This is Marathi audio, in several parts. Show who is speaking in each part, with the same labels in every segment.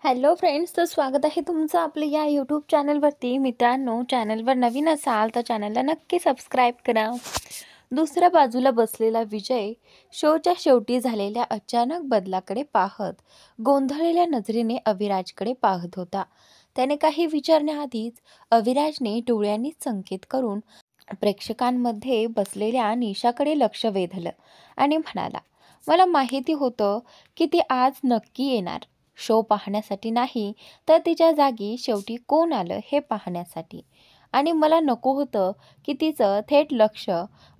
Speaker 1: हॅलो फ्रेंड्स, तर स्वागत आहे तुमचं आपलं या यूट्यूब चॅनलवरती. मित्रांनो, चॅनलवर नवीन असाल तर चॅनलला नक्की सबस्क्राईब करा. दुसऱ्या बाजूला बसलेला विजय शोच्या शेवटी झालेल्या अचानक बदलाकडे पाहत गोंधळलेल्या नजरेने अविराजकडे पाहत होता. त्याने काही विचारण्याआधीच अविराजने डोळ्यांनी संकेत करून प्रेक्षकांमध्ये बसलेल्या निशाकडे लक्ष वेधलं आणि म्हणाला, मला माहिती होतं की ती आज नक्की येणार. शो पाहण्यासाठी नाही, तर तिच्या जागी शेवटी कोण आलं हे पाहण्यासाठी. आणि मला नको होतं की तिचं थेट लक्ष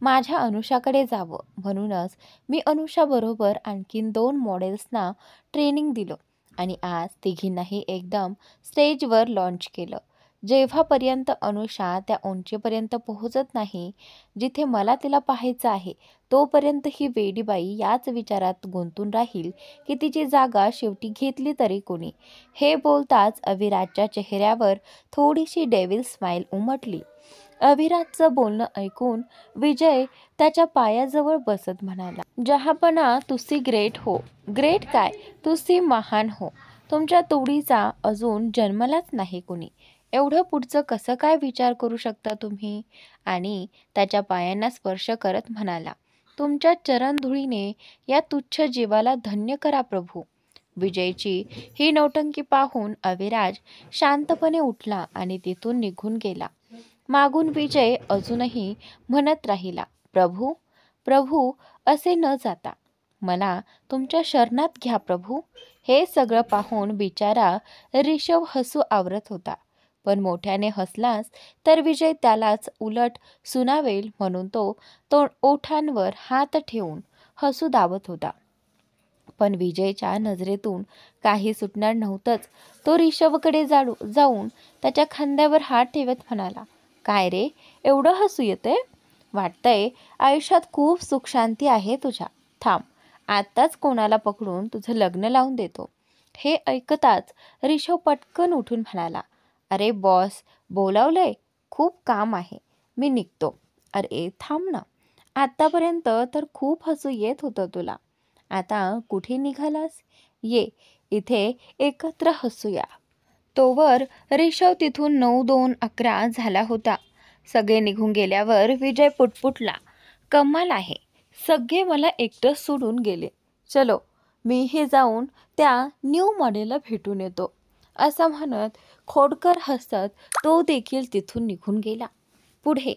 Speaker 1: माझ्या अनुषाकडे जावं. म्हणूनच मी अनुषाबरोबर आणखीन 2 मॉडेल्सना ट्रेनिंग दिलं आणि आज तिघींनाही एकदम स्टेजवर लॉन्च केलं. जेव्हापर्यंत अनुषा त्या उंचीपर्यंत पोहोचत नाही जिथे मला तिला पाहायचं आहे, तोपर्यंत ही वेडीबाई याच विचारात गुंतून राहील की तिची जागा शेवटी घेतली तरी कोणी. हे बोलताच अविराजच्या चेहऱ्यावर थोडीशी डेव्हिल स्माईल उमटली. अविराजचं बोलणं ऐकून विजय त्याच्या पायाजवळ बसत म्हणाला, जहापना तुसी ग्रेट हो. ग्रेट काय, तुसी महान हो. तुमच्या तोडीचा अजून जन्मलाच नाही कोणी. एवढं पुढचं कसं काय विचार करू शकता तुम्ही? आणि त्याच्या पायांना स्पर्श करत म्हणाला, तुमच्या चरणधुळीने या तुच्छ जीवाला धन्य करा प्रभू. विजयची ही नौटंकी पाहून अविराज शांतपणे उठला आणि तिथून निघून गेला. मागून विजय अजूनही म्हणत राहिला, प्रभू प्रभू असे न जाता मला तुमच्या शरणात घ्या प्रभू. हे सगळं पाहून बिचारा ऋषभ हसू आवरत होता. पण मोठ्याने हसलास तर विजय त्यालाच उलट सुनावेल म्हणून तो ओठांवर हात ठेवून हसू दाबत होता. पण विजयच्या नजरेतून काही सुटणार नव्हतंच. तो ऋषभकडे जाऊन त्याच्या खांद्यावर हात ठेवत म्हणाला, काय रे, एवढं हसू येतंय? वाटतंय आयुष्यात खूप सुख शांती आहे तुझ्या. थांब, आत्ताच कोणाला पकडून तुझं लग्न लावून देतो. हे ऐकताच ऋषभ पटकन उठून म्हणाला, अरे बॉस बोलावलंय, खूप काम आहे, मी निघतो. अरे थांब ना, आत्तापर्यंत तर खूप हसू येत होतं तुला, आता कुठे निघालास? ये इथे एकत्र हसूया. तोवर ऋषभ तिथून 9-2-11 झाला होता. सगळे निघून गेल्यावर विजय पुटपुटला, कमाल आहे, सगळे मला एकटं सोडून गेले. चलो, मीही जाऊन त्या न्यू मॉडेलला भेटून येतो. असं म्हणत खोडकर हसत तो देखील तिथून निघून गेला. पुढे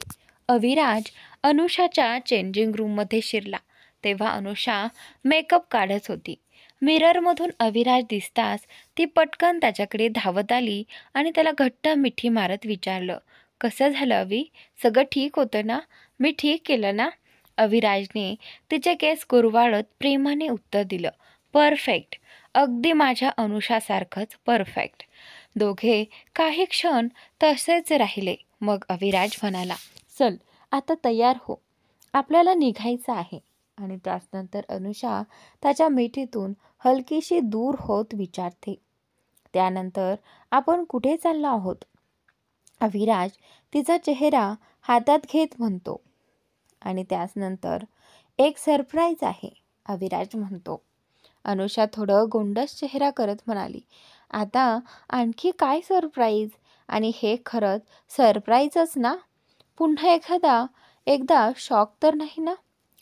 Speaker 1: अविराज अनुषाच्या चेंजिंग रूममध्ये शिरला तेव्हा अनुषा मेकअप काढत होती. मिररमधून अविराज दिसताच ती पटकन त्याच्याकडे धावत आली आणि त्याला घट्ट मिठी मारत विचारलं, कसं झालं अवी? सगळं ठीक होतं ना? मी ठीक केलं ना? अविराजने तिचे केस कुरवाळत प्रेमाने उत्तर दिलं, परफेक्ट, अगदी माझ्या अनुषासारखंच परफेक्ट. दोघे काही क्षण तसेच राहिले. मग अविराज म्हणाला, चल आता तयार हो, आपल्याला निघायचं आहे. आणि त्यानंतर अनुषा त्याच्या मिठीतून हलकीशी दूर होत विचारते, त्यानंतर आपण कुठे चाललो आहोत? अविराज तिचा चेहरा हातात घेत म्हणतो, आणि त्यानंतर एक सरप्राईज आहे, अविराज म्हणतो. अनुषा थोडं गोंडस चेहरा करत म्हणाली, आता आणखी काय सरप्राईज? आणि हे खरंच सरप्राईजच ना? पुन्हा एकदा शॉक तर नाही ना?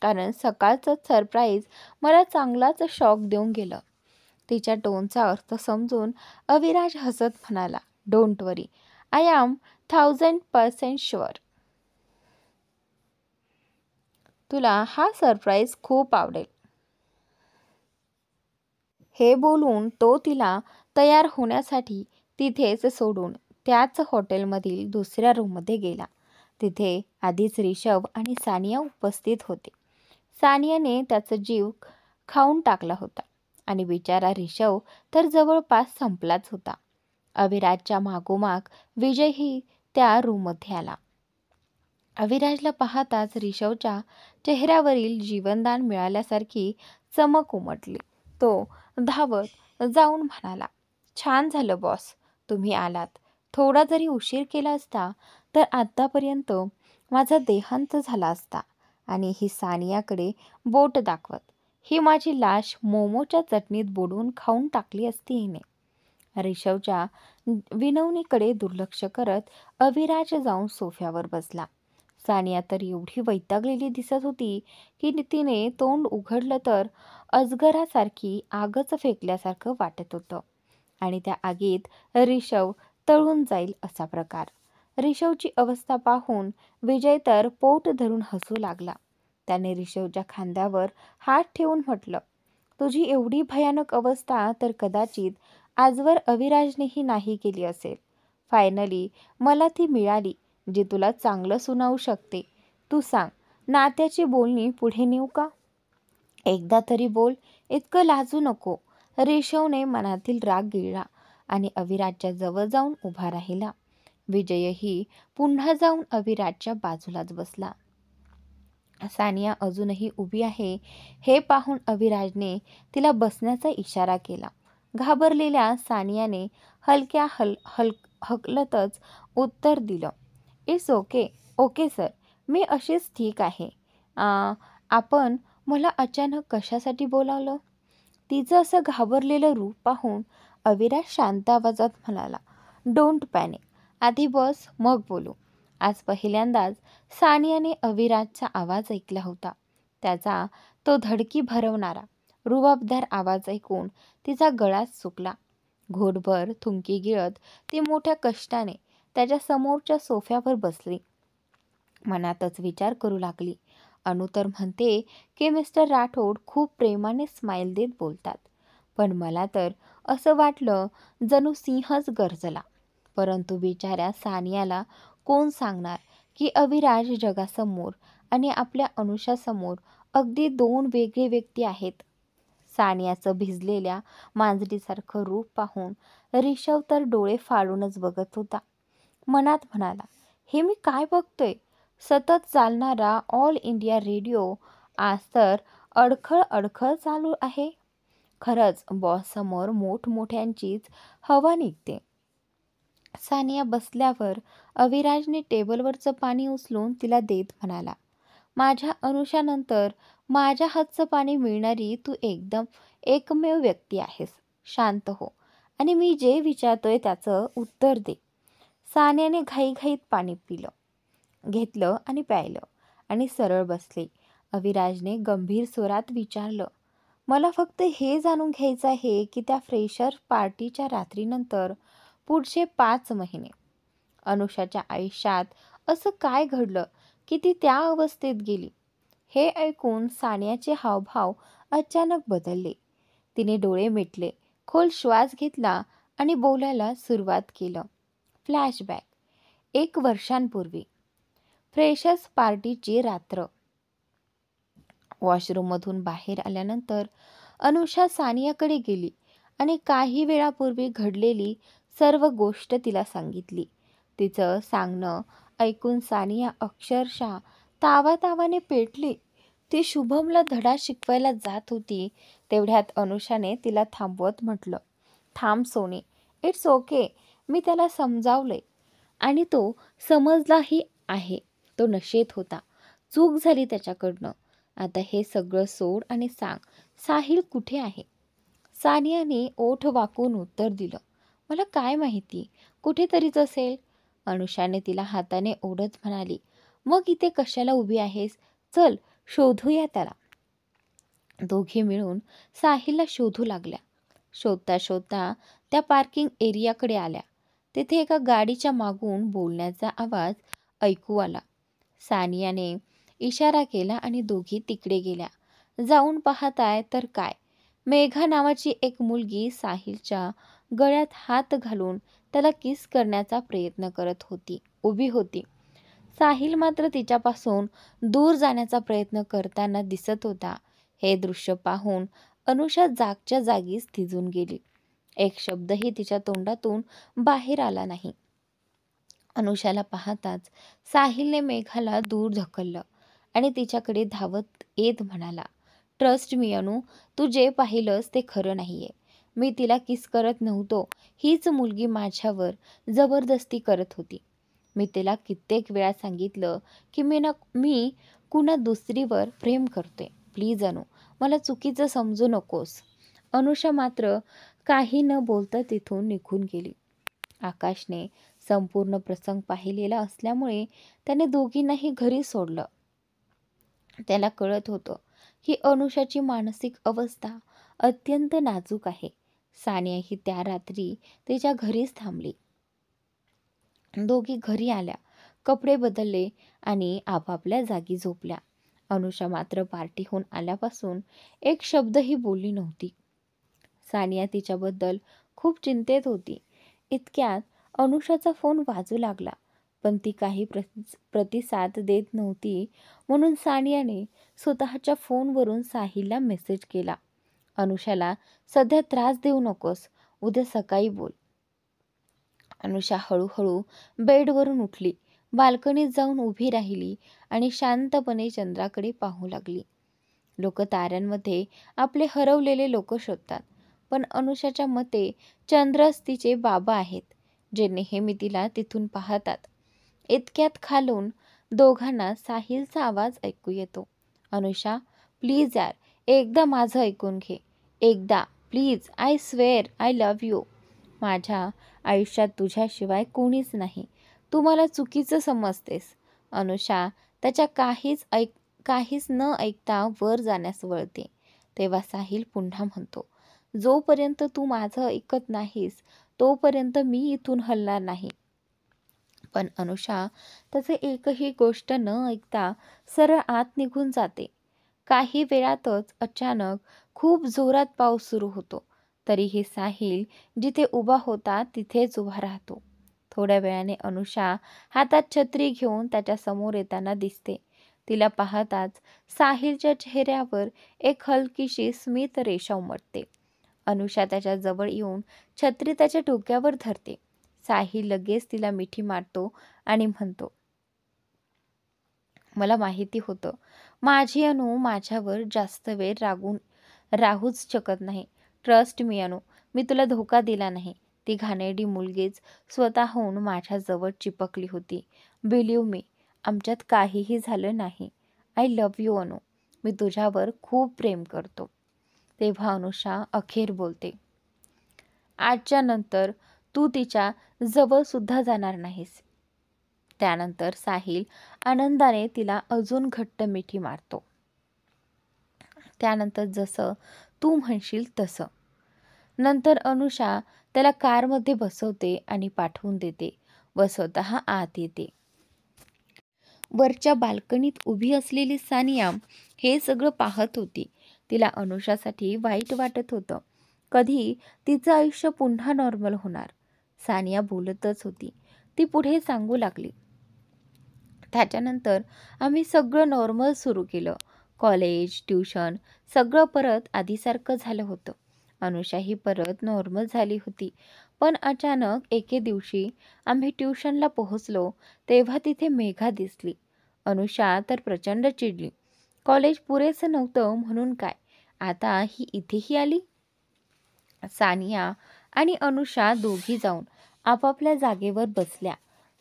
Speaker 1: कारण सकाळचंच सरप्राईज मला चांगलाच शॉक देऊन गेलं. तिच्या टोनचा अर्थ समजून अविराज हसत म्हणाला, don't worry, I am 1000% sure. तुला हा सरप्राईज खूप आवडेल. हे बोलून तो तिला तयार होण्यासाठी तिथेच सोडून त्याच हॉटेलमधील दुसऱ्या रूममध्ये गेला. तिथे आधीच ऋषभ आणि सानिया उपस्थित होते. सानियाने त्याचा जीव खाऊन टाकला होता आणि बिचारा ऋषभ तर जवळपास संपलाच होता. अविराजच्या मागोमाग विजयही त्या रूममध्ये आला. अविराजला पाहताच ऋषभच्या चेहऱ्यावरील जीवनदान मिळाल्यासारखी चमक उमटली. तो धावत जाऊन म्हणाला, छान झालं बॉस, तुम्ही आलात. थोडा जरी उशीर केला असता तर आत्तापर्यंत माझा देहांत झाला असता. आणि ही सानियाकडे बोट दाखवत, ही माझी लाश मोमोच्या चटणीत बुडवून खाऊन टाकली असती हिने. रिषवच्या विनवणीकडे दुर्लक्ष करत अविराज जाऊन सोफ्यावर बसला. सानिया तर एवढी वैतागलेली दिसत होती की तिने तोंड उघडलं तर अजगरासारखी आगच फेकल्यासारखं वाटत होतं आणि त्या आगीत रिषव तळून जाईल असा प्रकार. रिषवची अवस्था पाहून विजय तर पोट धरून हसू लागला. त्याने रिषवच्या खांद्यावर हात ठेवून म्हटलं, तुझी एवढी भयानक अवस्था तर कदाचित आजवर अविराजनेही नाही केली असेल. फायनली मला ती मिळाली जी तुला चांगलं सुनावू शकते. तू सांग, नात्याची बोलणी पुढे नेऊ का? एकदा तरी बोल, इतकं लाजू नको. रेशवने मनातील राग गिळला आणि अविराजच्या जवळ जाऊन उभा राहिला. विजयही पुन्हा जाऊन अविराजच्या बाजूलाच बसला. सानिया अजूनही उभी आहे हे पाहून अविराजने तिला बसण्याचा इशारा केला. घाबरलेल्या सानियाने हलक्या हकलतच उत्तर दिलं, इट्स ओके, ओके सर, मी अशीच ठीक आहे. आपण मला अचानक कशासाठी बोलावलं? तिचं असं घाबरलेलं रूप पाहून अविराज शांत आवाजात म्हणाला, डोंट पॅनिक, आधी बस मग बोलू. आज पहिल्यांदाच सानियाने अविराजचा आवाज ऐकला होता. त्याचा तो धडकी भरवणारा रुबाबदार आवाज ऐकून तिचा गळाच सुकला. घोटभर थुंकी गिळत ती मोठ्या कष्टाने त्याच्या समोरच्या सोफ्यावर बसली. मनातच विचार करू लागली, अनु तर म्हणते की मिस्टर राठोड खूप प्रेमाने स्माईल देत बोलतात, पण मला तर असं वाटलं जणू सिंहच गरजला. परंतु बिचाऱ्या सानियाला कोण सांगणार की अविराज जगासमोर आणि आपल्या अनुषासमोर अगदी दोन वेगळे व्यक्ती आहेत. सानियाचं भिजलेल्या मांजरीसारखं रूप पाहून रिषव तर डोळे फाडूनच बघत होता. मनात म्हणाला, हे मी काय बघतोय? सतत चालणारा ऑल इंडिया रेडिओ आज तर अडखळ चालू आहे. खरंच बॉससमोर मोठमोठ्यांचीच हवा निघते. सानिया बसल्यावर अविराजने टेबलवरचं पाणी उचलून तिला देत म्हणाला, माझ्या अनुषानंतर माझ्या हातचं पाणी मिळणारी तू एकदम एकमेव व्यक्ती आहेस. शांत हो आणि मी जे विचारतोय त्याचं उत्तर दे. सानियाने घाईघाईत पाणी घेतलं आणि प्यायलं आणि सरळ बसले. अविराजने गंभीर स्वरात विचारलं, मला फक्त हे जाणून घ्यायचं आहे की त्या फ्रेशर पार्टीच्या रात्रीनंतर पुढचे 5 महिने अनुषाच्या आयुष्यात असं काय घडलं की ती त्या अवस्थेत गेली? हे ऐकून सानियाचे हावभाव अचानक बदलले. तिने डोळे मिटले, खोल श्वास घेतला आणि बोलायला सुरुवात केलं. फ्लॅशबॅक. 1 वर्षांपूर्वी फ्रेशर्स पार्टीची रात्र. वॉशरूममधून बाहेर आल्यानंतर अनुषा सानियाकडे गेली आणि काही वेळापूर्वी घडलेली सर्व गोष्ट तिला सांगितली. तिचं सांगणं ऐकून सानिया अक्षरशः तावातावाने पेटली. ती शुभमला धडा शिकवायला जात होती तेवढ्यात अनुषाने तिला थांबवत म्हटलं, थांब सोनी, इट्स ओके, मी त्याला समजावलंय आणि तो समजलाही आहे. तो नशेत होता, चूक झाली त्याच्याकडनं. आता हे सगळं सोड आणि सांग, साहिल कुठे आहे? सानियाने ओठ वाकून उत्तर दिलं, मला काय माहिती, कुठेतरीच असेल. अनुषाने तिला हाताने ओढत म्हणाली, मग इथे कशाला उभी आहेस? चल शोधूया त्याला. दोघी मिळून साहिलला शोधू लागल्या. शोधता शोधता त्या पार्किंग एरियाकडे आल्या. तिथे एका गाडीच्या मागून बोलण्याचा आवाज ऐकू आला. सानियाने इशारा केला आणि दोघी तिकडे गेल्या. जाऊन पाहताय तर काय, मेघा नावाची एक मुलगी साहिलच्या गळ्यात हात घालून त्याला किस करण्याचा प्रयत्न करत उभी होती. साहिल मात्र तिच्यापासून दूर जाण्याचा प्रयत्न करताना दिसत होता. हे दृश्य पाहून अनुषा जागच्या जागीच थिजून गेली. एक शब्दही तिच्या तोंडातून बाहेर आला नाही. अनुषाला पाहताच साहिलने मेघाला दूर ढकललं आणि तिच्याकडे धावत येत म्हणाला, ट्रस्ट मी अनु, तू जे पाहिलंस ते खरं नाहीये. मी तिला किस करत नव्हतो. हीच मुलगी माझ्यावर जबरदस्ती करत होती. मी तिला कित्येक वेळा सांगितलं की मी कुणा दुसरीवर प्रेम करतोय. प्लीज अनु, मला चुकीचं समजू नकोस. अनुषा मात्र काही न बोलता तिथून निघून गेली. आकाशने संपूर्ण प्रसंग पाहिलेला असल्यामुळे त्याने दोघींनाही घरी सोडलं. त्याला कळत होतं की अनुषाची मानसिक अवस्था अत्यंत नाजूक आहे. सानिया ही त्या रात्री तिच्या घरीच थांबली. दोघी घरी आल्या, कपडे बदलले आणि आपापल्या जागी झोपल्या. अनुषा मात्र पार्टीहून आल्यापासून एक शब्दही बोलली नव्हती. सानिया तिच्याबद्दल खूप चिंतेत होती. इतक्यात अनुषाचा फोन वाजू लागला, पण ती काही प्रतिसाद देत नव्हती. म्हणून सानियाने स्वतःच्या फोनवरून साहिलला मेसेज केला, अनुषाला सध्या त्रास देऊ नकोस, उद्या सकाळी बोल. अनुषा हळूहळू बेडवरून उठली, बाल्कनीत जाऊन उभी राहिली आणि शांतपणे चंद्राकडे पाहू लागली. लोक ताऱ्यांमध्ये आपले हरवलेले लोक शोधतात, पण अनुषाच्या मते चंद्रच तिचे बाबा आहेत, जे नेहमी तिला तिथून पाहतात. इतक्यात खालून दोघांना साहिलचा आवाज ऐकू येतो. अनुषा, प्लीज यार, एकदा माझं ऐकून घे. एकदा please, I swear I love you. माझ्या आयुष्यात तुझ्याशिवाय कोणीच नाही. तू मला चुकीचं समजतेस. अनुषा त्याच्या काहीच न ऐकता वर जाण्यास वळते. तेव्हा साहिल पुन्हा म्हणतो, जोपर्यंत तू माझं ऐकत नाहीस तोपर्यंत मी इथून हलणार नाही. पण अनुषा त्याचे एकही गोष्ट न ऐकता सरळ आत निघून जाते. काही वेळातच अचानक खूप जोरात पाऊस सुरू होतो. तरीही साहिल जिथे उभा होता तिथेच उभा राहतो. थोड्या वेळाने अनुषा हातात छत्री घेऊन त्याच्या समोर येताना दिसते. तिला पाहताच साहिलच्या चेहऱ्यावर एक हलकीशी स्मित रेषा उमटते. अनुषा त्याच्या जवळ येऊन छत्री त्याच्या डोक्यावर धरते. साहिल लगेच तिला मिठी मारतो आणि म्हणतो, मला माहिती होतं माझी अनु माझ्यावर जास्त वेळ राहूच शकत नाही. ट्रस्ट मी अनु, मी तुला धोका दिला नाही. ती घाणेरडी मुलगीच स्वतःहून माझ्याजवळ चिपकली होती. बिलीव्ह मी, आमच्यात काहीही झालं नाही. आय लव्ह यू अनु, मी तुझ्यावर खूप प्रेम करतो. तेव्हा अनुषा अखेर बोलते, आजच्या नंतर तू तिच्या जवळ सुद्धा जाणार नाहीस. त्यानंतर साहिल आनंदाने तिला अजून घट्ट मिठी मारतो. त्यानंतर जसं तू म्हणशील तसं. नंतर अनुषा त्याला कारमध्ये बसवते आणि पाठवून देते व स्वतः आत येते. वरच्या बाल्कनीत उभी असलेली सानिया हे सगळं पाहत होती. तिला अनुषासाठी वाईट वाटत होतं. कधी तिचं आयुष्य पुन्हा नॉर्मल होणार. सानिया बोलतच होती. ती पुढे सांगू लागली, त्याच्यानंतर आम्ही सगळं नॉर्मल सुरू केलं. कॉलेज, ट्युशन सगळं परत आधीसारखं झालं होतं. अनुषा ही परत नॉर्मल झाली होती. पण अचानक एके दिवशी आम्ही ट्युशनला पोहोचलो तेव्हा तिथे मेघा दिसली. अनुषा तर प्रचंड चिडली. कॉलेज पुरेसं नव्हतं म्हणून काय, आता ही इथेही आली. सानिया आणि अनुषा दोघी जाऊन आपापल्या जागेवर बसल्या.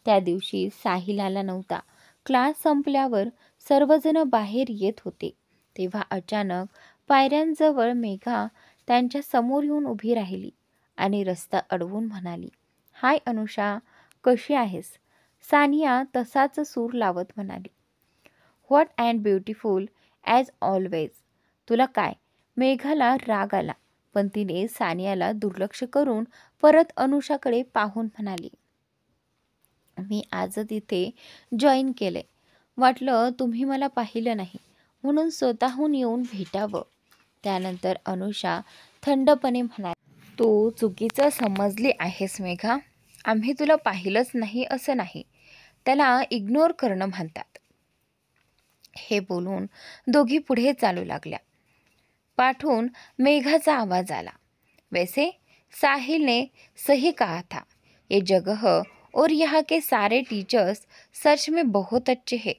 Speaker 1: त्या दिवशी साहिल आला नव्हता. क्लास संपल्यावर सर्वजण बाहेर येत होते तेव्हा अचानक पायऱ्यांजवळ मेघा त्यांच्या समोर येऊन उभी राहिली आणि रस्ता अडवून म्हणाली, हाय अनुषा, कशी आहेस? सानिया तसाच सूर लावत म्हणाली, what and beautiful as always. तुला काय? मेघाला राग आला, पण तिने सानियाला दुर्लक्ष करून परत अनुषाकडे पाहून म्हणाली, मी आजच इथे जॉईन केले. वाटलं तुम्ही मला पाहिलं नाही म्हणून स्वतःहून येऊन भेटावं. त्यानंतर अनुषा थंडपणे म्हणाली, तू चुकीचं समजली आहेस मेघा. आम्ही तुला पाहिलंच नाही असं नाही, त्याला इग्नोर करणं म्हणतात. हे बोलून दोघी पुढे चालू लागल्या. पाठून मेघाचा आवाज आला, वैसे साहिल ने सही कहा था, ये जगह और यहाँ के सारे टीचर्स सच में बहुत अच्छे हैं.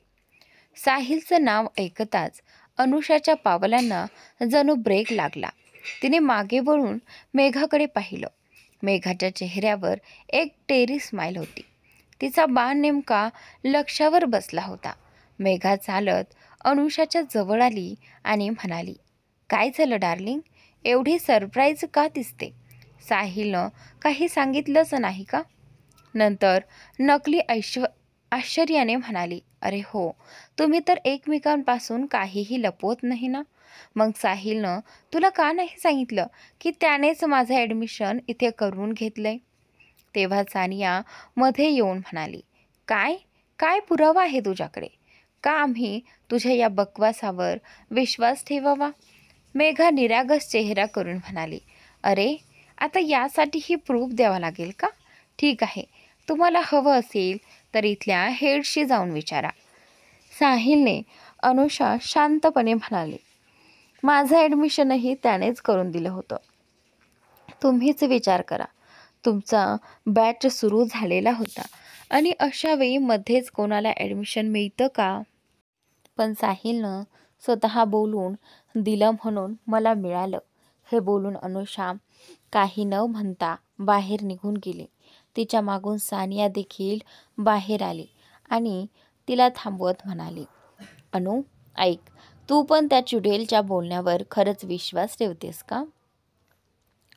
Speaker 1: साहिलचं नाव ऐकताच अनुषाच्या पावलांना जणू ब्रेक लागला. तिने मागे वळून मेघाकडे पाहिलं. मेघाच्या चेहऱ्यावर एक टेरी स्माईल होती. तिचा बाण नेमका लक्ष्यावर बसला होता. मेघा चालत अनुषाच्या जवळ आली आणि म्हणाली, काय झालं डार्लिंग, एवढी सरप्राईज का दिसते? साहिलनं काही सांगितलंच नाही का? नंतर नकली आश्चर्याने म्हणाली, अरे हो, तुम्ही तर एकमेकांपासून काहीही लपवत नाही ना? मग साहिलनं तुला का नाही सांगितलं की त्यानेच माझं ॲडमिशन इथे करून घेतलंय? तेव्हा सानिया मध्ये येऊन म्हणाली, काय काय पुरावा आहे तुझ्याकडे? का आम्ही तुझ्या या बकवासावर विश्वास ठेवावा? मेघा निरागस चेहरा करून म्हणाली, अरे आता यासाठीही प्रूफ द्यावा लागेल का? ठीक आहे, तुम्हाला हवं असेल तर इथल्या हेडशी जाऊन विचारा. साहिलने अनुषा शांतपणे म्हणाले, माझं ॲडमिशनही त्यानेच करून दिलं होतं. तुम्हीच विचार करा. तुमचा बॅच सुरू झालेला होता आणि अशा वेळी मध्येच कोणाला ॲडमिशन मिळतं का? पण साहिलनं स्वतः बोलून दिलं म्हणून मला मिळालं, हे बोलून अनुषा काही न म्हणता बाहेर निघून गेली. तिच्या मागून सानिया देखील बाहेर आली आणि तिला थांबवत म्हणाली, अनु ऐक, तू पण त्या चुडेलच्या बोलण्यावर खरंच विश्वास ठेवतेस का?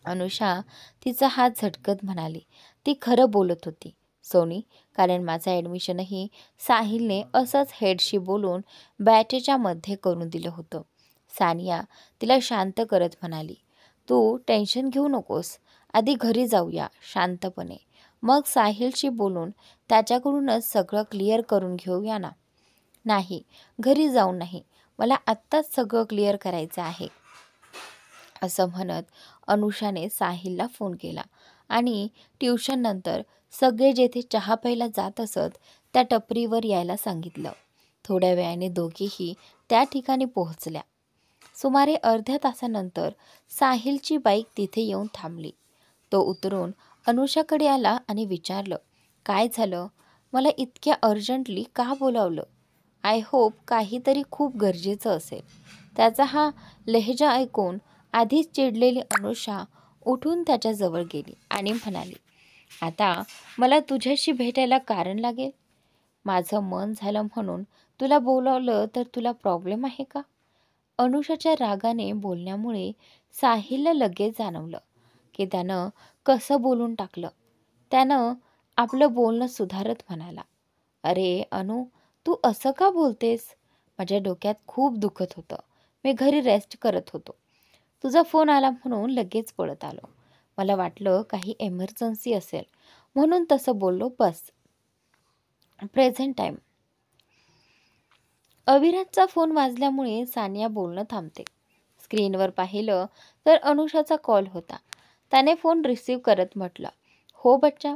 Speaker 1: अनुषा तिचा हात झटकत म्हणाली, ती खरं बोलत होती सोनी, कारण माझं ॲडमिशनही साहिलने असंच हेडशी बोलून बॅचेच्या मध्ये करून दिलं होतं. सानिया तिला शांत करत म्हणाली, तू टेन्शन घेऊ नकोस, आधी घरी जाऊया शांतपणे, मग साहिलशी बोलून त्याच्याकडूनच सगळं क्लिअर करून घेऊया ना. नाही, घरी जाऊन नाही, मला आत्ताच सगळं क्लिअर करायचं आहे. असं म्हणत अनुषाने साहिलला फोन केला आणि ट्युशननंतर सगळे जेथे चहा प्यायला जात असत त्या टपरीवर यायला सांगितलं. थोड्या वेळाने दोघीही त्या ठिकाणी पोहोचल्या. सुमारे अर्ध्या तासानंतर साहिलची बाईक तिथे येऊन थांबली. तो उतरून अनुषाकडे आला आणि विचारलं, काय झालं? मला इतक्या अर्जंटली का बोलावलं? आय होप काहीतरी खूप गरजेचं असेल. त्याचा हा लहेजा ऐकून आधीच चिडलेली अनुषा उठून त्याच्याजवळ गेली आणि म्हणाली, आता मला तुझ्याशी भेटायला कारण लागेल? माझं मन झालं म्हणून तुला बोलावलं तर तुला प्रॉब्लेम आहे का? अनुषाच्या रागाने बोलण्यामुळे साहिलला लगेच जाणवलं की त्यानं कसं बोलून टाकलं. त्यानं आपलं बोलणं सुधारत म्हणाला, अरे अनु, तू असं का बोलतेस? माझ्या डोक्यात खूप दुखत होतं. मी घरी रेस्ट करत होतो. तुझा फोन आला म्हणून लगेच पळत आलो. मला वाटलं काही एमर्जन्सी असेल म्हणून तसं बोललो, बस. Present time. अविराजचा फोन वाजल्यामुळे सानिया बोलणं थांबते. स्क्रीनवर पाहिलं तर अनुषाचा कॉल होता. त्याने फोन रिसीव्ह करत म्हटलं, हो बच्चा.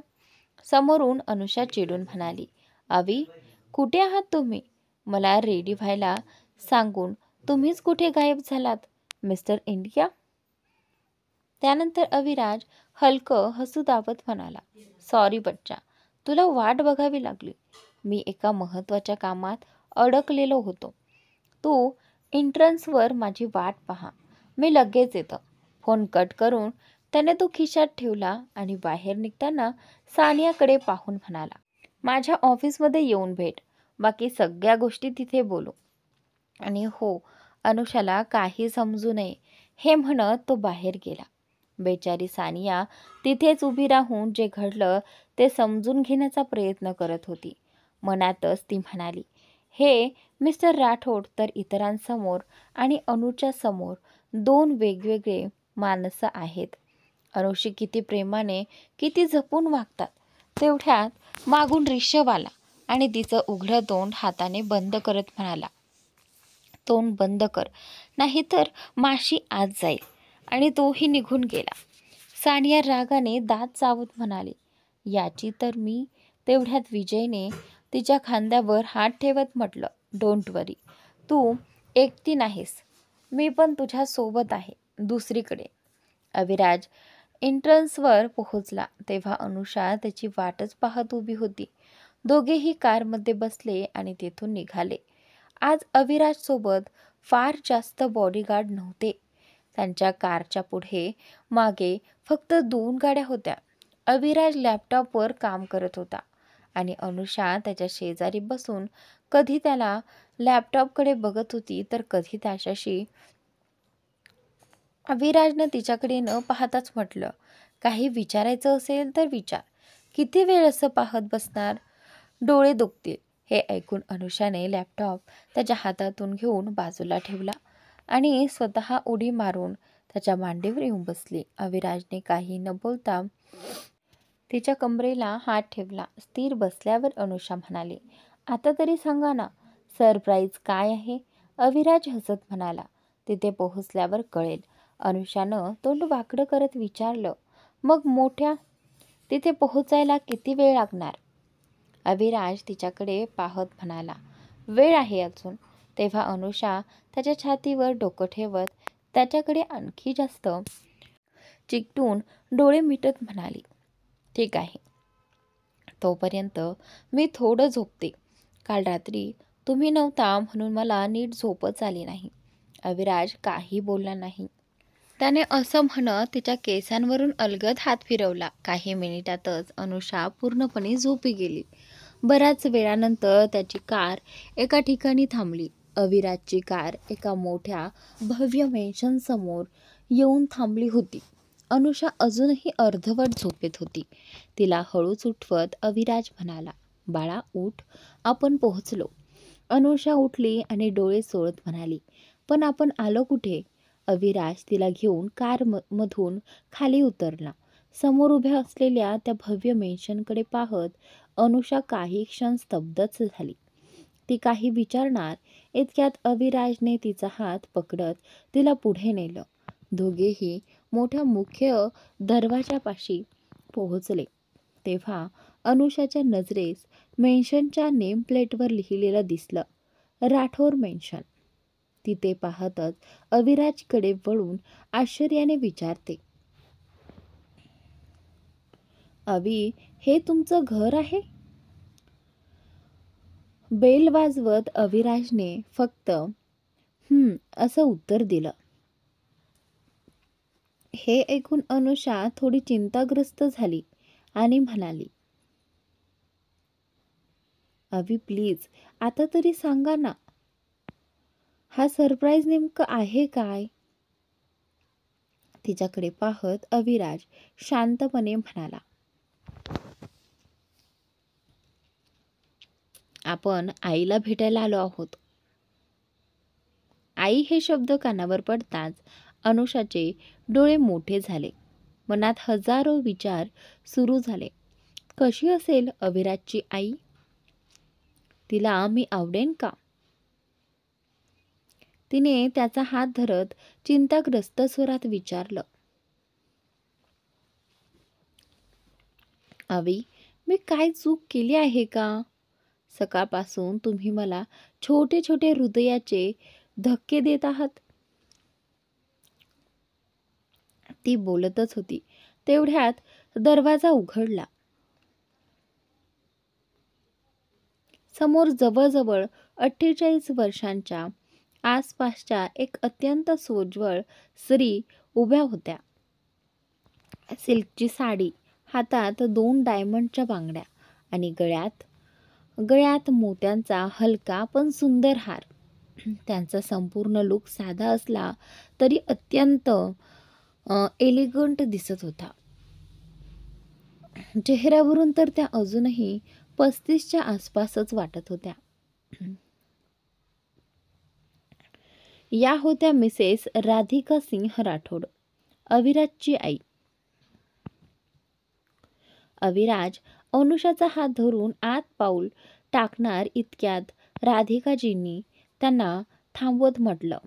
Speaker 1: समोरून अनुषा चिडून म्हणाली, अवी, कुठे आहात तुम्ही? मला रेडी व्हायला सांगून तुम्हीच कुठे गायब झालात, मिस्टर इंडिया? त्यानंतर अविराज हलकं हसू दाबत म्हणाला, सॉरी बच्चा, तुला वाट बघावी लागली. मी एका महत्त्वाच्या कामात अडकलेलो होतो. तू एंट्रन्सवर माझी वाट पहा, मी लगेच येतो. फोन कट करून त्याने तो खिशात ठेवला आणि बाहेर निघताना सानियाकडे पाहून म्हणाला, माझ्या ऑफिसमध्ये येऊन भेट, बाकी सगळ्या गोष्टी तिथे बोलू. आणि हो, अनुषाला काही समजू नये हे म्हणत तो बाहेर गेला. बेचारी सानिया तिथेच उभी राहून जे घडलं ते समजून घेण्याचा प्रयत्न करत होती. मनातच ती म्हणाली, हे मिस्टर राठोड तर इतरांसमोर आणि अनुच्या समोर दोन वेगवेगळे माणसं आहेत. अनुशी किती प्रेमाने, किती जपून वागतात, तेवढ्यात मागून रिषभ आला आणि तिचं उघडं तोंड हाताने बंद करत म्हणाला, तोंड बंद कर, नाहीतर माशी आत जाईल. आणि तोही निघून गेला. सानिया रागाने दात चावत म्हणाली, याची तर मी. तेवढ्यात विजयने तिच्या खांद्यावर हात ठेवत म्हटलं, डोंट वरी, तू एकटी नाहीस, मी पण तुझ्या सोबत आहे दुसरीकडे. अविराज एंट्रन्सवर पोहोचला तेव्हा अनुषा त्याची वाटच पाहत उभी होती. दोघेही कारमध्ये बसले आणि तेथून निघाले. आज अविराजसोबत फार जास्त बॉडीगार्ड नव्हते. त्यांच्या कारच्या पुढे मागे फक्त 2 गाड्या होत्या. अविराज लॅपटॉपवर काम करत होता आणि अनुषा त्याच्या शेजारी बसून कधी त्याला लॅपटॉपकडे बघत होती तर कधी त्याच्याशी. अविराजनं तिच्याकडे न पाहताच म्हटलं, काही विचारायचं असेल तर विचार. किती वेळ असं पाहत बसणार? डोळे दुखतील. हे ऐकून अनुषाने लॅपटॉप त्याच्या हातातून घेऊन बाजूला ठेवला आणि स्वतः उडी मारून त्याच्या मांडीवर येऊन बसली. अविराजने काही न बोलता तिच्या कमरेला हात ठेवला. स्थिर बसल्यावर अनुषा म्हणाली, आता तरी सांगा ना, सरप्राईज काय आहे? अविराज हसत म्हणाला, तिथे पोहोचल्यावर कळेल. अनुषानं तोंड वाकडं करत विचारलं, मग मोठ्या तिथे पोहोचायला किती वेळ लागणार? अविराज तिच्याकडे पाहत म्हणाला, वेळ आहे अजून. तेव्हा अनुषा त्याच्या छातीवर डोकं ठेवत त्याच्याकडे आणखी जास्त चिकटून डोळे मिटत म्हणाली, ठीक आहे. तोपर्यंत मी थोडं झोपते. काल रात्री तुम्ही नव्हता म्हणून मला नीट झोपच आली नाही. अविराज काही बोलला नाही. त्याने असं म्हणत तिच्या केसांवरून अलगद हात फिरवला. काही मिनिटातच अनुषा पूर्णपणे झोपी गेली. बऱ्याच वेळानंतर त्याची कार एका ठिकाणी थांबली. अविराजची कार एका मोठ्या भव्य मेन्शनसमोर येऊन थांबली होती. अनुषा अजूनही अर्धवट झोपेत होती. तिला हळूच उठवत अविराज म्हणाला, बाळा उठ, आपण पोहोचलो. अनुषा उठली आणि डोळे चोळत म्हणाली, पण आपण आलो कुठे? अविराज तिला घेऊन कार मधून खाली उतरला. समोर उभ्या असलेल्या त्या भव्य मेन्शनकडे पाहत अनुषा काही क्षण स्तब्धच झाली. ती काही विचारणार इतक्यात अविराजने तिचा हात पकडत तिला पुढे नेलं. दोघेही मोठ्या मुख्य दरवाजापाशी पोहोचले तेव्हा अनुषाच्या नजरेस मेन्शनच्या नेम प्लेटवर लिहिलेलं दिसलं, राठोर मेन्शन. तिथे पाहतच अविराजकडे वळून आश्चर्याने विचारते, अवी, हे तुमचं घर आहे? बेल वाजवत अविराजने फक्त असं उत्तर दिलं. हे ऐकून अनुषा थोडी चिंताग्रस्त झाली आणि म्हणाली, अवी प्लीज आता तरी सांगा ना, हा सरप्राईज नेमकं आहे काय? तिच्याकडे पाहत अविराज शांतपणे म्हणाला, आपण आईला भेटायला आलो आहोत. आई हे शब्द कानावर पडताच अनुषाचे डोळे मोठे झाले. मनात हजारो विचार सुरू झाले. कशी असेल अविराजची आई? तिला मी आवडेन का? तिने त्याचा हात धरत चिंताग्रस्त स्वरात विचारलं, अवी, मी काय चूक केली आहे का? सकाळपासून तुम्ही मला छोटे छोटे हृदयाचे धक्के देत आहात. ती बोलतच होती तेवढ्यात दरवाजा उघडला. समोर जवळजवळ 48 वर्षांच्या आसपासच्या एक अत्यंत सोज्वळ स्त्री उभ्या होत्या. सिल्कची साडी, हातात 2 डायमंडच्या बांगड्या आणि गळ्यात मोत्यांचा हलका पण सुंदर हार. त्यांचा संपूर्ण लुक साधा असला तरी अत्यंत एलिगंट दिसत होता. चेहऱ्यावरून तर त्या अजूनही 35च्या आसपासच वाटत होत्या. या होत्या मिसेस राधिका सिंह राठोड, अविराजची आई. अविराज अनुषाचा हात धरून आत पाऊल टाकणार इतक्यात राधिकाजींनी त्यांना थांबवत म्हटलं,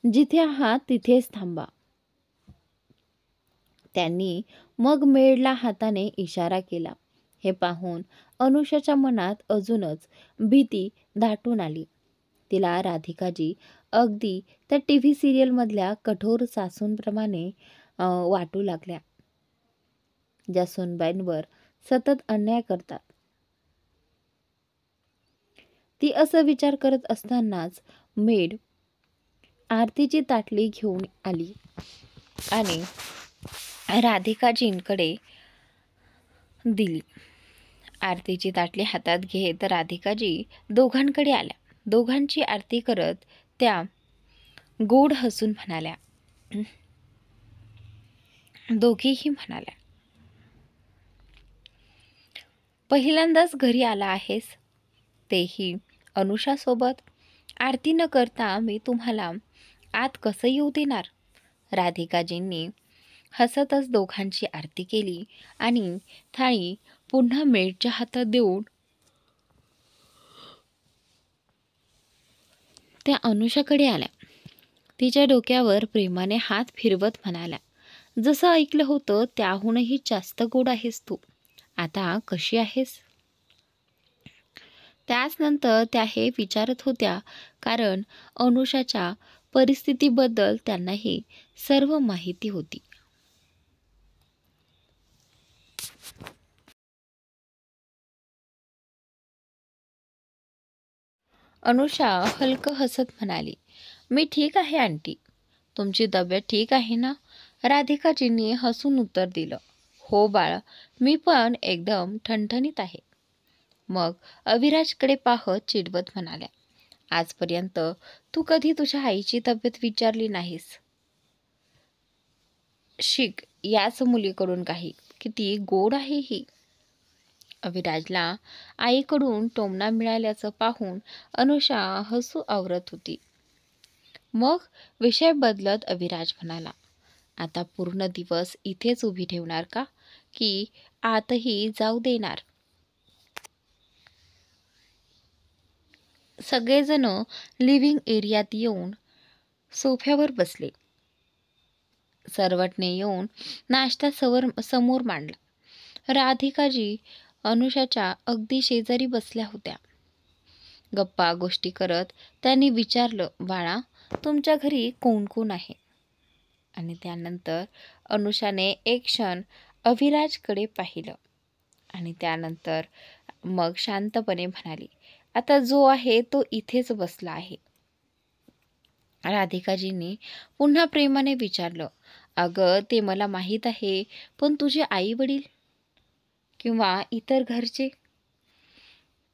Speaker 1: जिथे आहात तिथेच थांबा. त्यांनी मग मेडला हाताने इशारा केला. हे पाहून अनुषाच्या मनात अजूनच भीती दाटून आली. तिला राधिकाजी अगदी त्या टीव्ही सिरियलमधल्या कठोर सासूंप्रमाणे वाटू लागल्या, ज्या सूनबाईंवर सतत अन्याय करतात. ती असं विचार करत असतानाच मेड आरतीची ताटली घेऊन आली आणि राधिकाजींकडे दिली. आरतीची ताटली हातात घेत राधिकाजी दोघांकडे आल्या. दोघांची आरती करत त्या गोड हसून म्हणाल्या, दोघीही म्हणाल्या, पहिल्यांदाच घरी आला आहेस, तेही अनुषासोबत. आरती न करता मी तुम्हाला आत कसं येऊ देणार? राधिकाजींनी हसतच दोघांची आरती केली आणि थाळी पुन्हा मेडच्या हातात देऊन त्या अनुषाकडे आल्या. तिच्या डोक्यावर प्रेमाने हात फिरवत म्हणाल्या, जसं ऐकलं होतं त्याहूनही जास्त गोड आहेस तू. आता कशी आहेस? त्याचनंतर त्या हे विचारत होत्या, कारण अनुषाच्या परिस्थितीबद्दल त्यांनाही सर्व माहिती होती. अनुषा हलकं हसत म्हणाली, मी ठीक आहे आंटी. तुमची तब्येत ठीक आहे ना? राधिकाजींनी हसून उत्तर दिलं, हो बाळा, मी पण एकदम ठणठणीत आहे. मग अविराजकडे पाहत चिडवत म्हणाल्या, आजपर्यंत तू कधी तुझ्या आईची तब्येत विचारली नाहीस. शिक याच मुलीकडून काही. किती गोड आहे ही. अविराजला आईकडून टोमणा मिळाल्याचं पाहून अनुषा हसू आवरत होती. मग विषय बदलत अविराज म्हणाला, आता पूर्ण दिवस इथेच उभी ठेवणार का, की आतही जाऊ देणार? सगळेजण लिव्हिंग एरियात येऊन सोफ्यावर बसले. सर्वटने येऊन नाश्ता समोर मांडला. राधिकाजी अनुषाच्या अगदी शेजारी बसल्या होत्या. गप्पा गोष्टी करत त्यांनी विचारलं, बाळा, तुमच्या घरी कोण कोण आहे? आणि त्यानंतर अनुषाने एक क्षण अविराजकडे पाहिलं आणि त्यानंतर मग शांतपणे म्हणाली, आता जो आहे तो इथेच बसला आहे. राधिकाजींनी पुन्हा प्रेमाने विचारलं, अगं ते मला माहीत आहे, पण तुझे आई वडील किंवा इतर घरचे?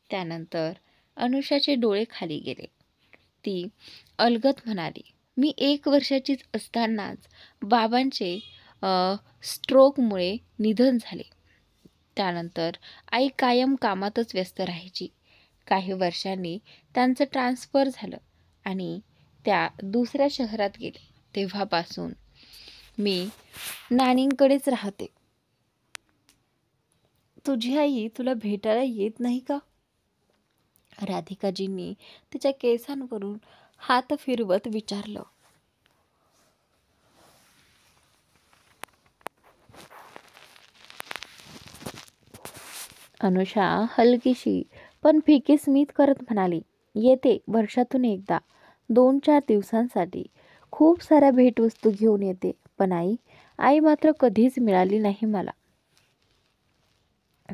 Speaker 1: त्यानंतर अनुषाचे डोळे खाली गेले. ती अलगद म्हणाली, मी 1 वर्षाचीच असतानाच बाबांचे स्ट्रोकमुळे निधन झाले. त्यानंतर आई कायम कामातच व्यस्त राहायची. काही वर्षांनी त्यांचं ट्रान्सफर झालं आणि त्या दुसऱ्या शहरात गेले. तेव्हापासून मी नानींकडेच राहते. तुझी आई तुला भेटायला येत नाही का? राधिकाजींनी तिच्या केसांवरून हात फिरवत विचारलं. अनुषा हलकीशी पण फिकी स्मित करत म्हणाली, येते वर्षातून एकदा, 2-4 दिवसांसाठी. खूप साऱ्या भेटवस्तू घेऊन येते, पण आई मात्र कधीच मिळाली नाही मला.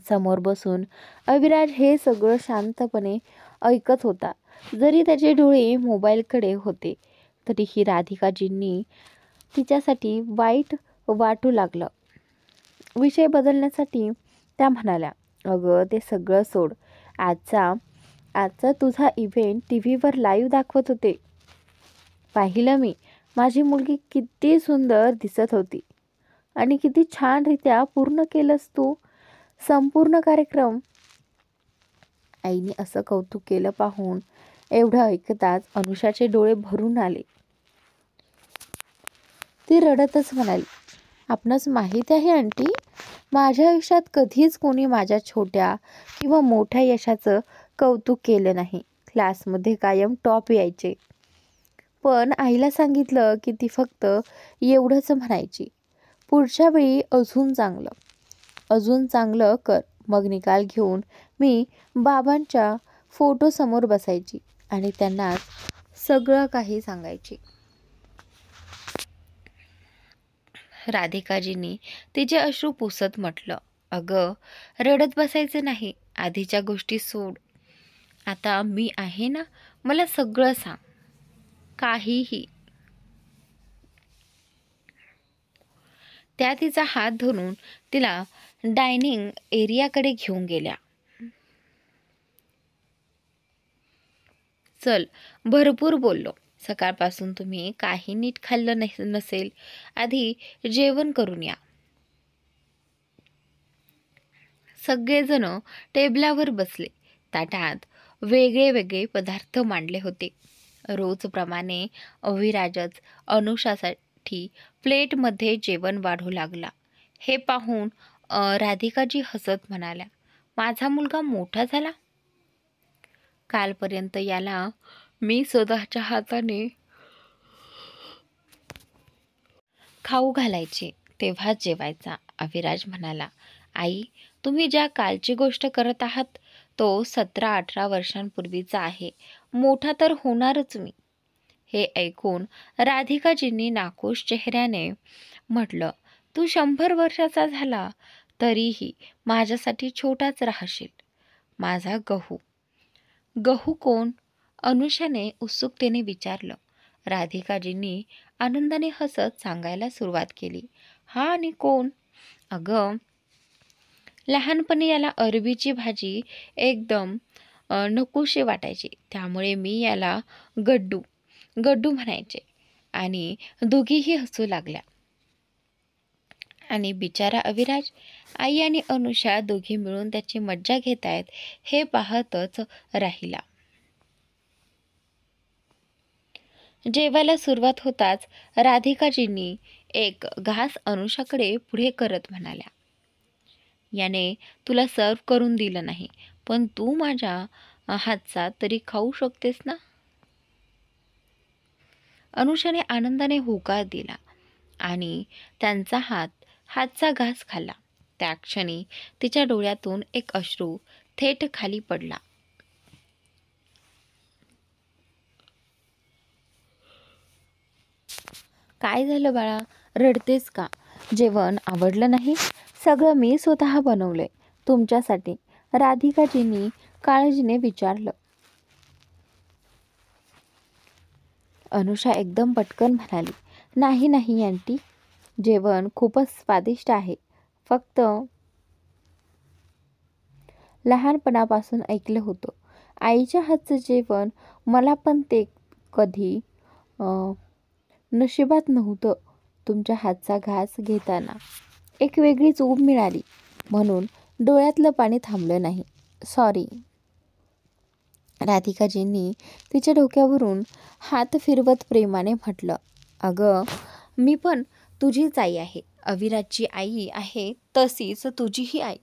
Speaker 1: समोर बसून अविराज हे सगळं शांतपणे ऐकत होता. जरी त्याचे डोळे मोबाईलकडे होते तरीही राधिकाजींनी तिच्यासाठी वाईट वाटू लागलं. विषय बदलण्यासाठी त्या म्हणाल्या, अगं ते सगळं सोड. आजचा तुझा इव्हेंट टीव्हीवर लाईव्ह दाखवत होते. पाहिलं मी. माझी मुलगी किती सुंदर दिसत होती आणि किती छानरित्या पूर्ण केलंस तू संपूर्ण कार्यक्रम. आईने असं कौतुक केलं पाहून एवढं ऐकताच अनुषाचे डोळे भरून आले. ती रडतच म्हणाली, आपणास माहीत आहे आंटी, माझ्या आयुष्यात कधीच कोणी माझ्या छोट्या किंवा मोठ्या यशाचं कौतुक केलं नाही. क्लासमध्ये कायम टॉप यायचे, पण आईला सांगितलं की ती फक्त एवढंच म्हणायची, पुढच्या वेळी अजून चांगलं कर. मग निकाल घेऊन मी बाबांच्या फोटोसमोर बसायची आणि त्यांना सगळं काही सांगायची. राधिकाजींनी तिचे अश्रू पुसत म्हटलं, अगं रडत बसायचं नाही, आधीच्या गोष्टी सोड. आता मी आहे ना, मला सगळं सांग, काहीही. त्या तिचा हात धरून तिला डायनिंग एरियाकडे घेऊन गेल्या. चल, भरपूर बोललो. सकाळपासून तुम्ही काही नीट खाल्लं नसेल, आधी जेवण करून या. सगळेजण टेबलावर बसले. ताटात वेगळे वेगळे पदार्थ मांडले होते. रोजप्रमाणे अविराजच अनुषासाठी प्लेटमध्ये जेवण वाढू लागला. हे पाहून राधिकाजी हसत म्हणाल्या, माझा मुलगा मोठा झाला. कालपर्यंत याला मी स्वतःच्या हाताने खाऊ घालायचे, तेव्हाच जेवायचा. अविराज म्हणाला, आई, तुम्ही ज्या कालची गोष्ट करत आहात तो 17-18 वर्षांपूर्वीचा आहे. मोठा तर होणारच मी. हे ऐकून राधिकाजींनी नाखुश चेहऱ्याने म्हटलं, तू 100 वर्षाचा झाला तरीही माझ्यासाठी छोटाच राहशील. माझा गहू. गहू कोण? अनुषाने उत्सुकतेने विचारलं. राधिकाजींनी आनंदाने हसत सांगायला सुरुवात केली, हा आणि कोण? अगं, लहानपणी याला अरबीची भाजी एकदम नकोशी वाटायची, त्यामुळे मी याला गड्डू गड्डू म्हणायचे. आणि दोघीही हसू लागल्या. आणि बिचारा अविराज, आई आणि अनुषा दोघी मिळून त्याची मज्जा घेतायत हे पाहतच राहिला. जेवायला सुरुवात होताच राधिकाजींनी एक घास अनुषाकडे पुढे करत म्हणाल्या, याने तुला सर्व करून दिलं नाही, पण तू माझ्या हातचा तरी खाऊ शकतेस ना. अनुषाने आनंदाने होकार दिला आणि त्यांचा हातचा घास खाल्ला. त्या क्षणी तिच्या डोळ्यातून एक अश्रू थेट खाली पडला. काय झालं बाळा, रडतेस का? जेवण आवडलं नाही? सगळं मी स्वतः बनवलंय तुमच्यासाठी, राधिकाजींनी काळजीने विचारलं. अनुषा एकदम पटकन म्हणाली, नाही नाही आंटी, जेवण खूपच स्वादिष्ट आहे. फक्त लहानपणापासून ऐकलं होतं आईच्या हातचं जेवण, मला पण ते कधी नशिबात नव्हतं. तुमच्या हातचा घास घेताना एक वेगळीच ऊब मिळाली, म्हणून डोळ्यातलं पाणी थांबलं नाही. सॉरी. राधिकाजींनी तिच्या डोक्यावरून हात फिरवत प्रेमाने म्हटलं, अगं, मी पण तुझीच आई आहे. अविराजची आई आहे तशीच तुझीही आई.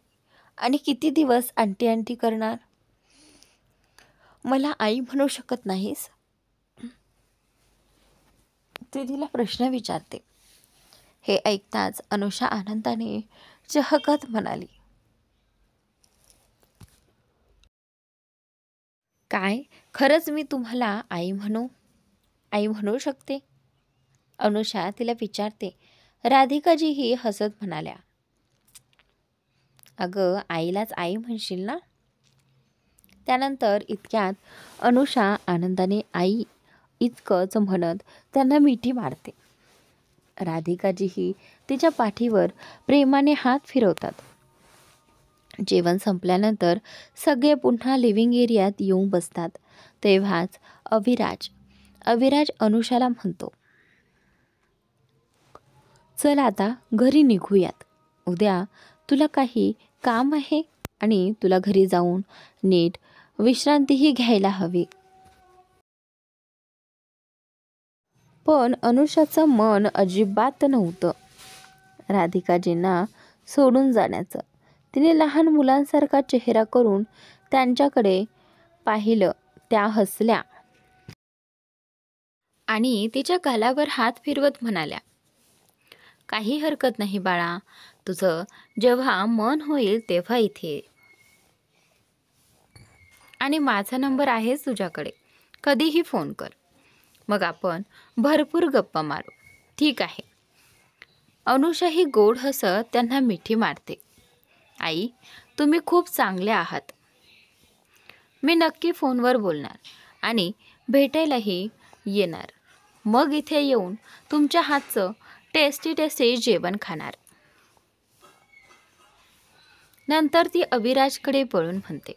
Speaker 1: आणि किती दिवस आंटी आंटी करणार? मला आई म्हणू शकत नाहीस? ती तिला प्रश्न विचारते. हे ऐकताच अनुषा आनंदाने चहकत म्हणाली, काय खरंच मी तुम्हाला आई म्हणू शकते? अनुषा तिला विचारते. राधिकाजीही हसत म्हणाल्या, अगं, आईलाच आई म्हणशील ना. त्यानंतर इतक्यात अनुषा आनंदाने आई इतकंच म्हणत त्यांना मिठी मारते. राधिकाजीही तिच्या पाठीवर प्रेमाने हात फिरवतात. जेवण संपल्यानंतर सगळे पुन्हा लिव्हिंग एरियात येऊन बसतात. तेव्हाच अविराज अनुषाला म्हणतो, चल आता घरी निघूयात. उद्या तुला काही काम आहे आणि तुला घरी जाऊन नीट विश्रांतीही घ्यायला हवी. पण अनुषाचं मन अजिबात नव्हतं राधिकाजींना सोडून जाण्याचं. तिने लहान मुलांसारखा चेहरा करून त्यांच्याकडे पाहिलं. त्या हसल्या आणि तिच्या गालावर हात फिरवत म्हणाल्या, काही हरकत नाही बाळा, तुझं जेव्हा मन होईल तेव्हा इथे ये. आणि माझा नंबर आहेच तुझ्याकडे, कधीही फोन कर. मग आपण भरपूर गप्पा मारू, ठीक आहे? अनुषाही गोड हसत त्यांना मिठी मारते. आई, तुम्ही खूप चांगले आहात. मी नक्की फोनवर बोलणार आणि भेटायलाही येणार. मग इथे येऊन तुमच्या हातचं टेस्टी जेवण खाणार. नंतर ती अविराजकडे वळून म्हणते,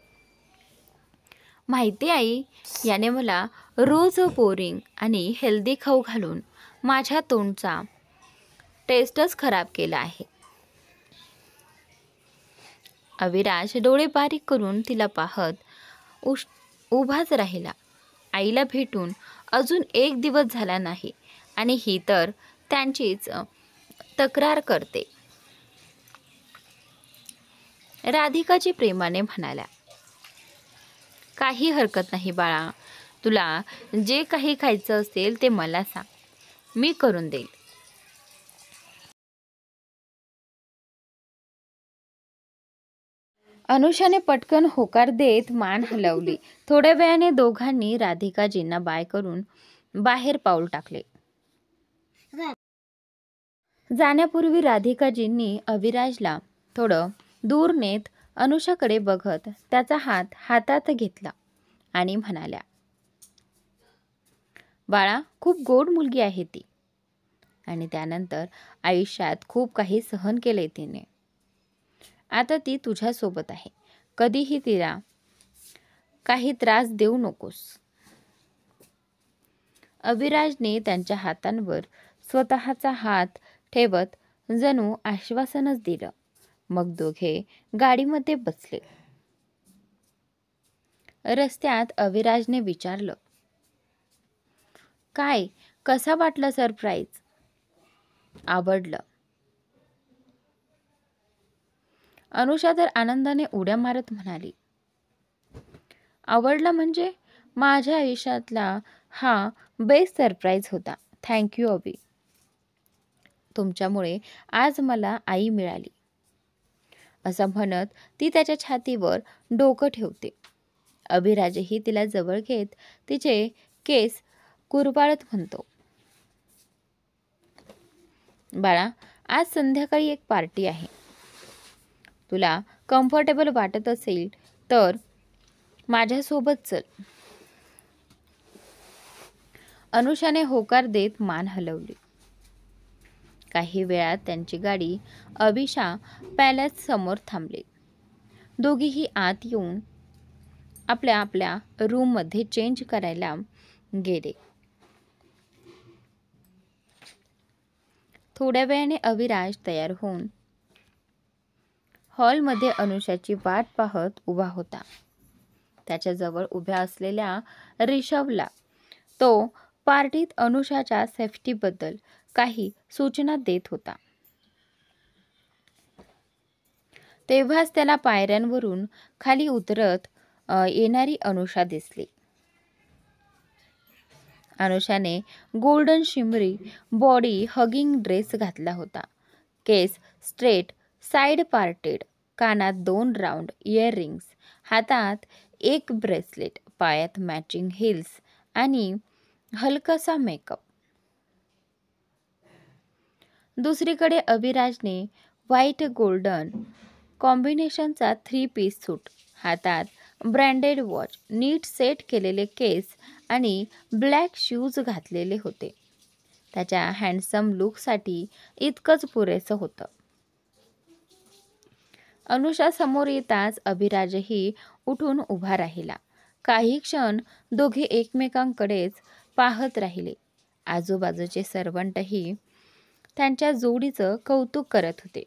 Speaker 1: माहिती आई, याने मला रोज बोरिंग आणि हेल्दी खाऊ घालून माझ्या तोंडचा टेस्टच खराब केला आहे. अविराज डोळे बारीक करून तिला पाहत उभाच राहिला. आईला भेटून अजून 1 दिवस झाला नाही आणि ही तर त्यांचीच तक्रार करते. राधिकाजी प्रेमाने म्हणाल्या, काही हरकत नाही बाळा, तुला जे काही खायचं असेल ते मला सांग, मी करून देईल. अनुषाने पटकन होकार देत मान हलवली. थोड्या वेळाने दोघांनी राधिकाजींना बाय करून बाहेर पाऊल टाकले. जाण्यापूर्वी राधिकाजींनी अविराजला थोडं दूर नेत अनुषाकडे बघत त्याचा हात हातात घेतला आणि म्हणाल्या, बाळा, खूप गोड मुलगी आहे ती. आणि त्यानंतर आयुष्यात खूप काही सहन केले तिने. आता ती तुझ्यासोबत आहे. कधीही तिला काही त्रास देऊ नकोस. अविराजने त्यांच्या हातांवर स्वतःचा हात ठेवत जणू आश्वासनच दिलं. मग दोघे गाडीमध्ये बसले. रस्त्यात अविराजने विचारलं, काय, कसा वाटला सरप्राईज? आवडलं. अनुषा तर आनंदाने उड्या मारत म्हणाली, आवडला म्हणजे माझ्या आयुष्यातला हा बेस्ट सरप्राईज होता. थँक्यू अभि. तुमच्यामुळे आज मला आई मिळाली. असं म्हणत ती त्याच्या छातीवर डोकं ठेवते. अभिराजही तिला जवळ घेत तिचे केस कुरवाळत म्हणतो, बाळा, आज संध्याकाळी एक पार्टी आहे. तुला कम्फर्टेबल वाटत असेल तर माझ्यासोबत चल. अनुषाने होकार देत मान हलवली. काही वेळात त्यांची गाडी अभिषा पॅलेस समोर थांबली. दोघीही आत येऊन आपल्या आपल्या रूममध्ये चेंज करायला गेले. थोड्या वेळाने अविराज तयार होऊन हॉलमध्ये अनुषाची वाट पाहत उभा होता. त्याच्याजवळ उभ्या असलेल्या ऋषभला तो पार्टीत अनुषाच्या सेफ्टीबद्दल काही सूचना देत होता. तेव्हाच त्याला पायऱ्यांवरून खाली उतरत येणारी अनुषा दिसली. अनुषाने golden shimmery body hugging dress घातला होता. केस स्ट्रेट साइड पार्टेड, कानात 2 राऊंड इयररिंग्स, हातात एक ब्रेसलेट, पायात मॅचिंग हिल्स आणि हलकासा मेकअप. दुसरीकडे अविराजने व्हाईट गोल्डन कॉम्बिनेशनचा 3 पीस सूट, हातात ब्रँडेड वॉच, नीट सेट केलेले केस आणि ब्लॅक शूज घातलेले होते. त्याच्या हँडसम लुकसाठी इतकंच पुरेसं होतं. अनुषा समोर येताच अभिराजही उठून उभा राहिला. काही क्षण दोघे एकमेकांकडेच पाहत राहिले. आजूबाजूचे सर्वंटही त्यांच्या जोडीचं कौतुक करत होते.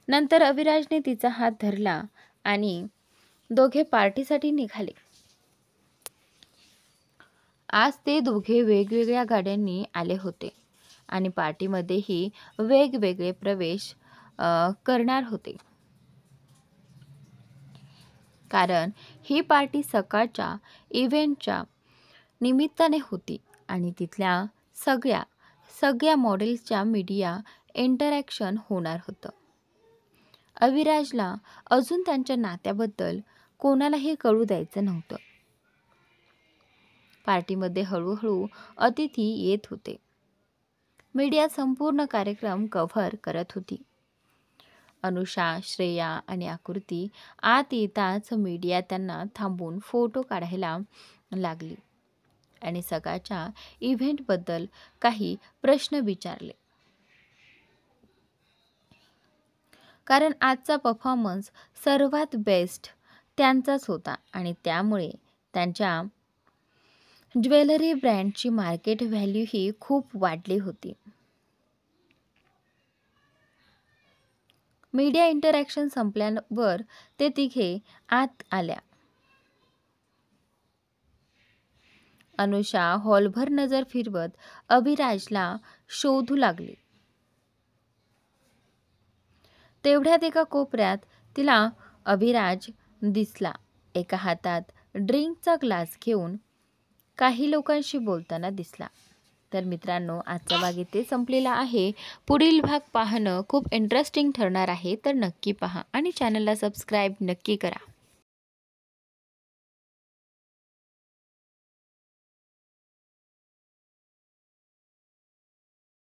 Speaker 1: नंतर अविराजने तिचा हात धरला आणि दोघे पार्टीसाठी निघाले. आज ते दोघे वेगवेगळ्या गाड्यांनी आले होते आणि पार्टीमध्येही वेगवेगळे प्रवेश करणार होते. कारण ही पार्टी सकाळच्या इव्हेंटच्या निमित्ताने होती आणि तिथल्या सगळ्या मॉडेल्सच्या मीडिया इंटरॅक्शन होणार होतं. अविराजला अजून त्यांच्या नात्याबद्दल कोणालाही कळू द्यायचं नव्हतं. पार्टीमध्ये हळूहळू अतिथी येत होते. मीडिया संपूर्ण कार्यक्रम कव्हर करत होती. अनुषा, श्रेया आणि आकृती आत येताच मीडिया त्यांना थांबून फोटो काढायला लागली आणि सकाळच्या इव्हेंटबद्दल काही प्रश्न विचारले. कारण आजचा परफॉर्मन्स सर्वात बेस्ट त्यांचाच होता आणि त्यामुळे त्यांच्या ज्वेलरी ब्रँडची मार्केट व्हॅल्यू ही खूप वाढली होती. मीडिया इंटरॅक्शन संपल्यावर ते तिघे आत आल्या. अनुषा हॉलभर नजर फिरवत अभिराजला शोधू लागली. तेवढ्यात एका कोपऱ्यात तिला अभिराज दिसला. एका हातात ड्रिंकचा ग्लास घेऊन काही लोकांशी बोलताना दिसला. तर मित्रांनो, आजचा भाग इथे संपलेला आहे. पुढील भाग पाहणं खूप इंटरेस्टिंग ठरणार आहे, तर नक्की पहा आणि चॅनलला सबस्क्राईब नक्की करा.